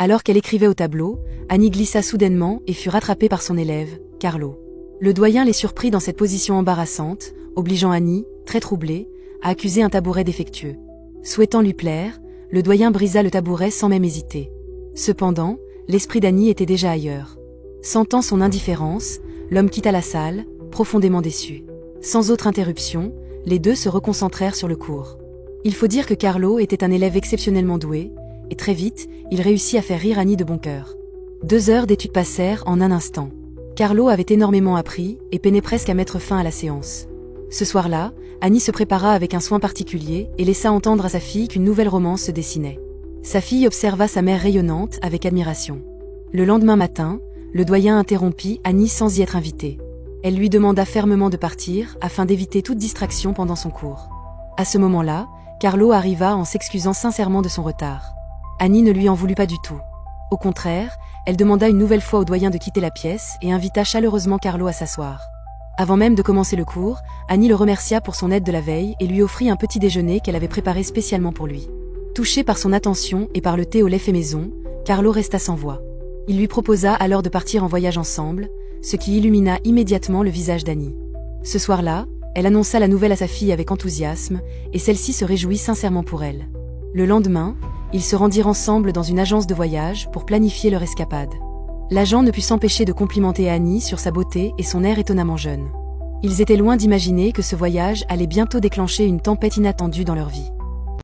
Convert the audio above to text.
Alors qu'elle écrivait au tableau, Annie glissa soudainement et fut rattrapée par son élève, Carlo. Le doyen les surprit dans cette position embarrassante, obligeant Annie, très troublée, à accuser un tabouret défectueux. Souhaitant lui plaire, le doyen brisa le tabouret sans même hésiter. Cependant, l'esprit d'Annie était déjà ailleurs. Sentant son indifférence, l'homme quitta la salle, profondément déçu. Sans autre interruption, les deux se reconcentrèrent sur le cours. Il faut dire que Carlo était un élève exceptionnellement doué, et très vite, il réussit à faire rire Annie de bon cœur. 2 heures d'études passèrent en un instant. Carlo avait énormément appris et peinait presque à mettre fin à la séance. Ce soir-là, Annie se prépara avec un soin particulier et laissa entendre à sa fille qu'une nouvelle romance se dessinait. Sa fille observa sa mère rayonnante avec admiration. Le lendemain matin, le doyen interrompit Annie sans y être invitée. Elle lui demanda fermement de partir afin d'éviter toute distraction pendant son cours. À ce moment-là, Carlo arriva en s'excusant sincèrement de son retard. Annie ne lui en voulut pas du tout. Au contraire, elle demanda une nouvelle fois au doyen de quitter la pièce et invita chaleureusement Carlo à s'asseoir. Avant même de commencer le cours, Annie le remercia pour son aide de la veille et lui offrit un petit déjeuner qu'elle avait préparé spécialement pour lui. Touché par son attention et par le thé au lait fait maison, Carlo resta sans voix. Il lui proposa alors de partir en voyage ensemble, ce qui illumina immédiatement le visage d'Annie. Ce soir-là, elle annonça la nouvelle à sa fille avec enthousiasme, et celle-ci se réjouit sincèrement pour elle. Le lendemain, ils se rendirent ensemble dans une agence de voyage pour planifier leur escapade. L'agent ne put s'empêcher de complimenter Annie sur sa beauté et son air étonnamment jeune. Ils étaient loin d'imaginer que ce voyage allait bientôt déclencher une tempête inattendue dans leur vie.